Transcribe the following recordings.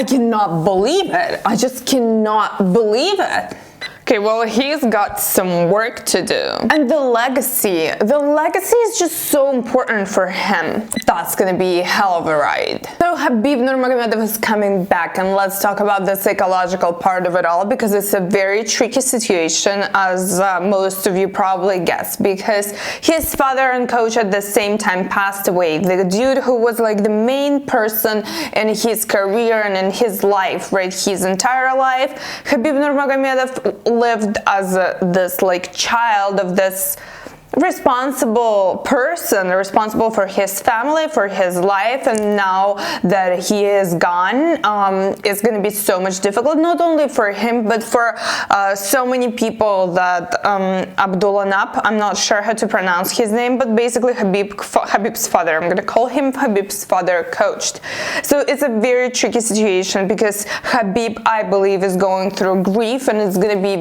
I cannot believe it. I just cannot believe it. Okay, well, he's got some work to do. And the legacy is just so important for him. That's gonna be a hell of a ride. So Khabib Nurmagomedov is coming back, and let's talk about the psychological part of it all, because it's a very tricky situation, as most of you probably guessed, because his father and coach at the same time passed away. The dude who was like the main person in his career and in his life, right, his entire life. Khabib Nurmagomedov lived as this like child of this responsible person, responsible for his family, for his life, and now that he is gone, it's going to be so much difficult, not only for him but for so many people that Abdullah Nap, I'm not sure how to pronounce his name, but basically Khabib's father, I'm going to call him Khabib's father, coached. So it's a very tricky situation, because Khabib, I believe, is going through grief, and it's going to be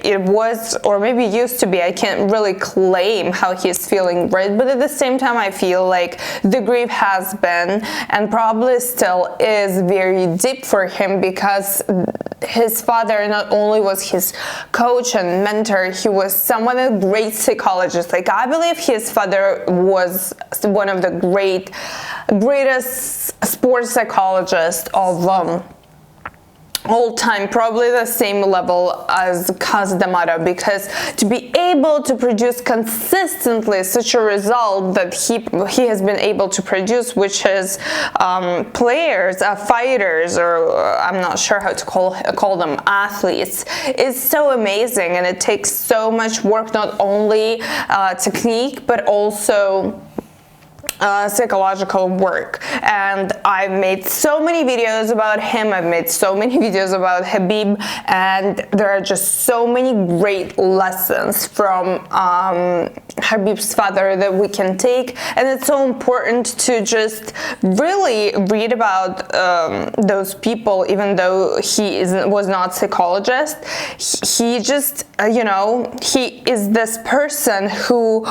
it was, or maybe used to be, I can't really claim how he's feeling, right? But at the same time, I feel like the grief has been, and probably still is, very deep for him, because his father not only was his coach and mentor, he was someone, a great psychologist. Like, I believe his father was one of the greatest sports psychologists of all time, probably the same level as D'Amato, because to be able to produce consistently such a result that he has been able to produce, which is players, fighters, or I'm not sure how to call them, athletes, is so amazing. And it takes so much work, not only technique but also psychological work. And I've made so many videos about him, I've made so many videos about Khabib, and there are just so many great lessons from Khabib's father that we can take. And it's so important to just really read about those people, even though he was not a psychologist. He just he is this person who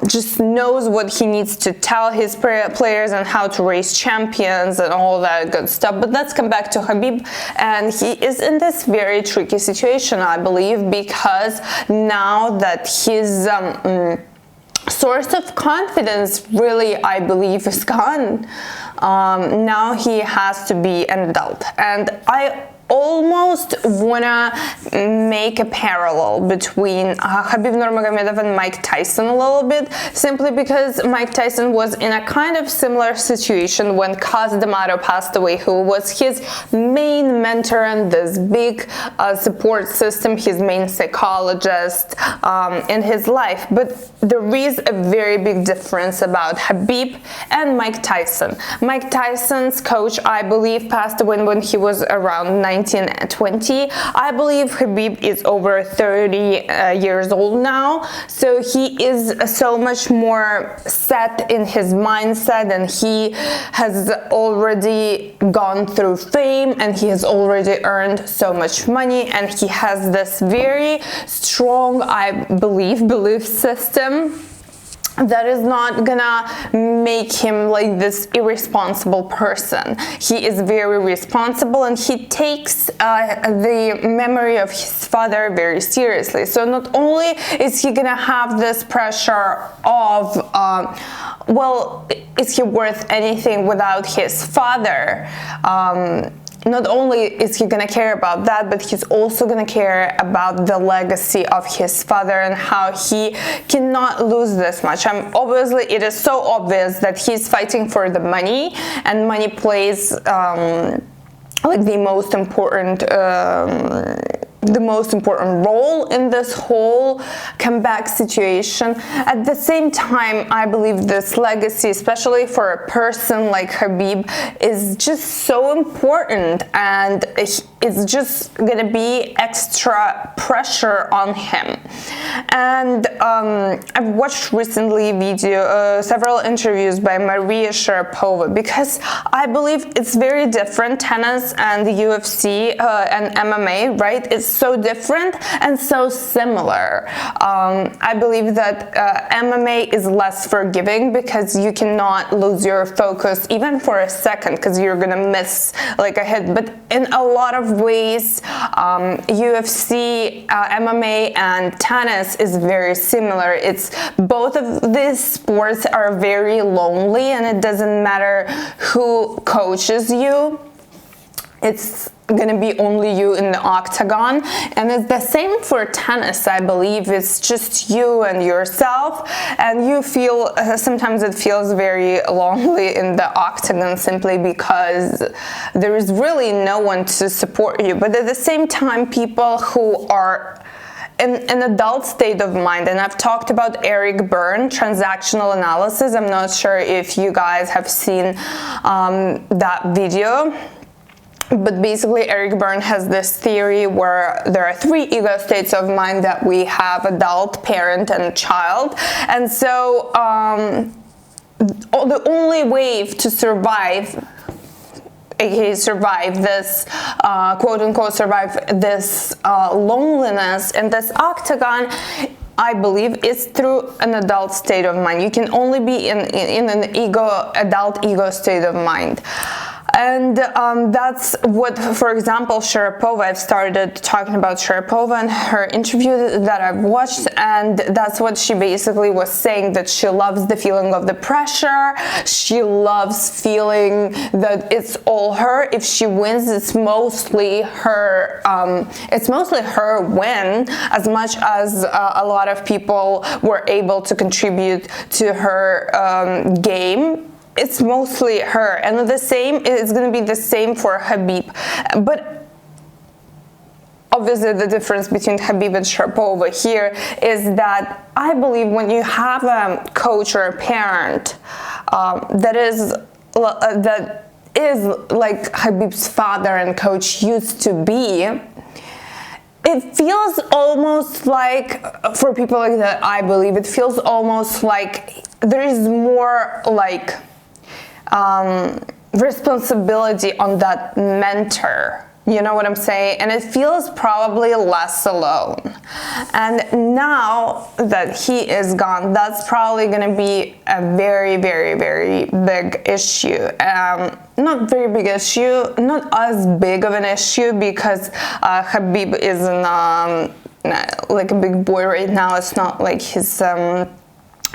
just knows what he needs to tell his players and how to raise champions and all that good stuff. But let's come back to Khabib, and he is in this very tricky situation, I believe, because now that his source of confidence really, I believe, is gone, now he has to be an adult. And I almost wanna make a parallel between Khabib Nurmagomedov and Mike Tyson a little bit, simply because Mike Tyson was in a kind of similar situation when D'Amato passed away, who was his main mentor and this big support system, his main psychologist in his life. But there is a very big difference about Khabib and Mike Tyson. Mike Tyson's coach, I believe, passed away when he was around 1920. I believe Khabib is over 30 years old now, so he is so much more set in his mindset, and he has already gone through fame, and he has already earned so much money, and he has this very strong, I belief system that is not gonna make him like this irresponsible person. He is very responsible, and he takes the memory of his father very seriously. So not only is he gonna have this pressure of well, is he worth anything without his father? Not only is he gonna care about that, but he's also gonna care about the legacy of his father and how he cannot lose this much. Obviously, it is so obvious that he's fighting for the money, and money plays like the most important role in this whole comeback situation. At the same time, I believe this legacy, especially for a person like Khabib, is just so important, and it's just gonna be extra pressure on him. And I've watched recently several interviews by Maria Sharapova, because I believe it's very different. Tennis and the UFC and MMA, right? It's so different and so similar. I believe that MMA is less forgiving because you cannot lose your focus even for a second because you're gonna miss like a hit. But in a lot of ways, UFC, MMA, and tennis is very similar. It's both of these sports are very lonely, and it doesn't matter who coaches you. It's gonna be only you in the octagon, and it's the same for tennis. I believe it's just you and yourself, and you feel sometimes it feels very lonely in the octagon simply because there is really no one to support you. But at the same time, people who are in an adult state of mind, and I've talked about Eric Berne, transactional analysis. I'm not sure if you guys have seen that video. But basically, Eric Berne has this theory where there are 3 ego states of mind that we have: adult, parent, and child. And so the only way to survive, aka survive this, quote unquote, survive this loneliness in this octagon, I believe, is through an adult state of mind. You can only be in an adult ego state of mind. And that's what, for example, Sharapova, I've started talking about Sharapova and her interview that I've watched, and that's what she basically was saying, that she loves the feeling of the pressure. She loves feeling that it's all her. If she wins, it's mostly her win, as much as a lot of people were able to contribute to her game. It's mostly her, and the same is going to be the same for Khabib. But obviously the difference between Khabib and Sharapova here is that I believe when you have a coach or a parent that is like Khabib's father and coach used to be, it feels almost like, for people like that, I believe it feels almost like there is more like responsibility on that mentor. You know what I'm saying? And it feels probably less alone. And now that he is gone, that's probably going to be a very, very, very big issue. Not very big issue, not as big of an issue, because Khabib is like a big boy right now. It's not like his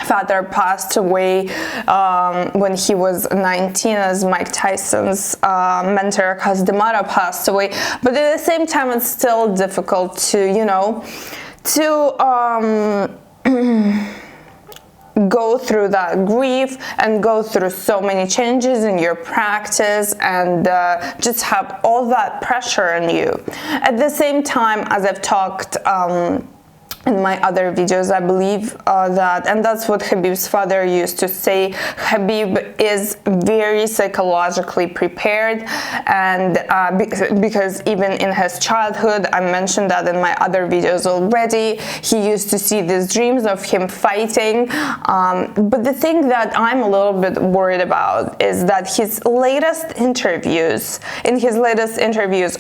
father passed away when he was 19, as Mike Tyson's mentor Kazdemara passed away. But at the same time, it's still difficult to, you know, to go through that grief and go through so many changes in your practice and just have all that pressure on you. At the same time, as I've talked in my other videos, I believe that, and that's what Khabib's father used to say, Khabib is very psychologically prepared, and because even in his childhood, I mentioned that in my other videos already, he used to see these dreams of him fighting. But the thing that I'm a little bit worried about is that in his latest interviews,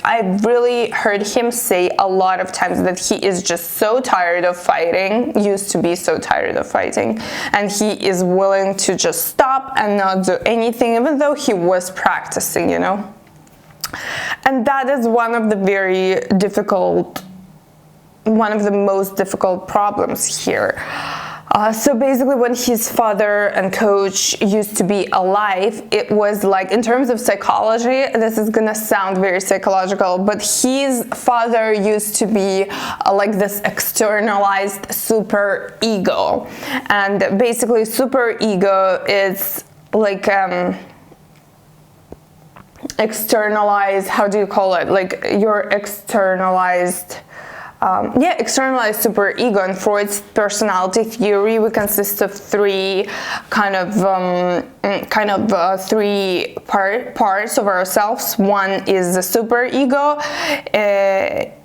I've really heard him say a lot of times that he is just so tired of fighting, used to be so tired of fighting, and he is willing to just stop and not do anything, even though he was practicing, you know. And that is one of the most difficult problems here. So basically, when his father and coach used to be alive, it was like, in terms of psychology, this is gonna sound very psychological, but his father used to be like this externalized super ego. And basically, super ego is like externalized, how do you call it? Like your externalized externalized super ego. And Freud's personality theory, we consist of three parts of ourselves. One is the super ego,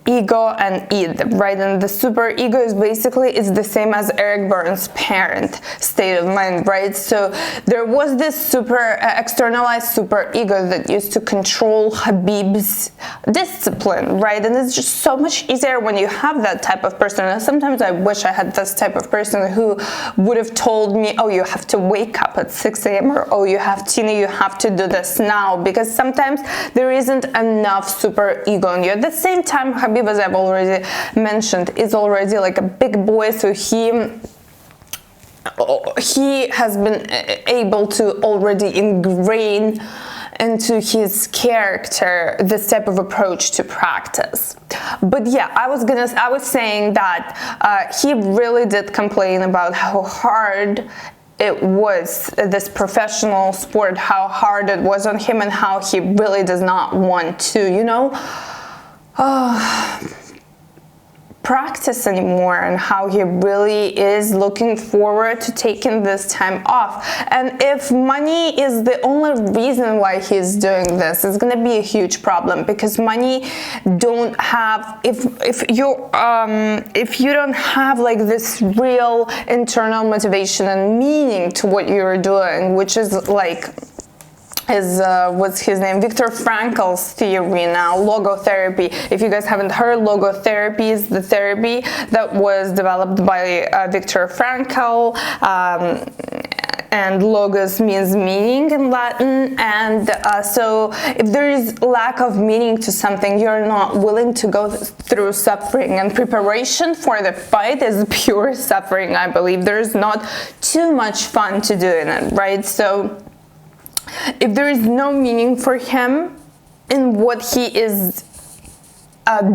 ego and id, right? And the super ego is basically, it's the same as Eric Berne's parent state of mind, right? So there was this externalized super ego that used to control Khabib's discipline, right? And it's just so much easier when you have that type of person. And sometimes I wish I had this type of person who would have told me, oh, you have to wake up at 6 a.m. or oh, you have to do this now, because sometimes there isn't enough super ego in you. At the same time, Khabib, as I've already mentioned, is already like a big boy, so he has been able to already ingrain into his character this type of approach to practice. But yeah, I was saying that he really did complain about how hard it was, this professional sport, how hard it was on him, and how he really does not want to, practice anymore, and how he really is looking forward to taking this time off. And if money is the only reason why he's doing this, it's going to be a huge problem, because money don't have, if you don't have like this real internal motivation and meaning to what you're doing, which is like what's his name, Viktor Frankl's theory now, logotherapy. If you guys haven't heard, logotherapy is the therapy that was developed by Viktor Frankl, and logos means meaning in Latin, and so if there is lack of meaning to something, you're not willing to go through suffering, and preparation for the fight is pure suffering, I believe. There's not too much fun to do in it, right? So if there is no meaning for him in what he is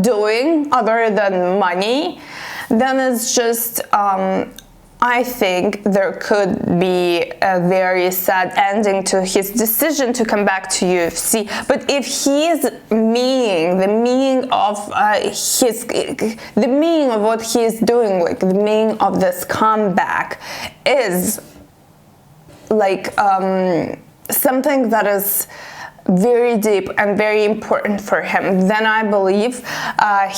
doing other than money, then it's just, I think there could be a very sad ending to his decision to come back to UFC. But if his meaning, the meaning of what he is doing, like the meaning of this comeback, is like something that is very deep and very important for him, then I believe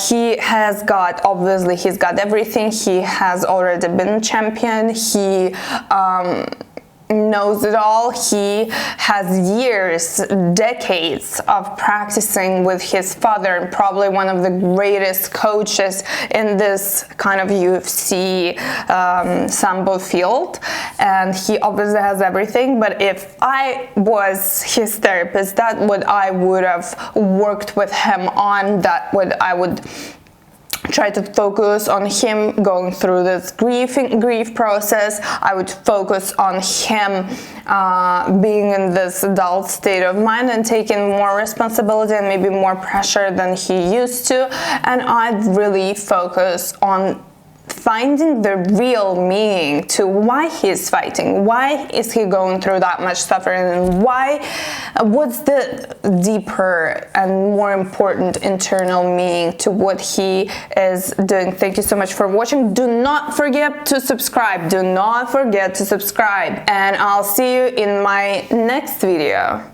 he has got, obviously he's got everything. He has already been champion. He knows it all. He has years, decades of practicing with his father, and probably one of the greatest coaches in this kind of UFC sambo field, and he obviously has everything. But if I was his therapist, that's what I would have worked with him on, I would try to focus on him going through this grief process. I would focus on him being in this adult state of mind and taking more responsibility and maybe more pressure than he used to. And I'd really focus on finding the real meaning to why he's fighting, why is he going through that much suffering, and what's the deeper and more important internal meaning to what he is doing. Thank you so much for watching. Do not forget to subscribe. And I'll see you in my next video.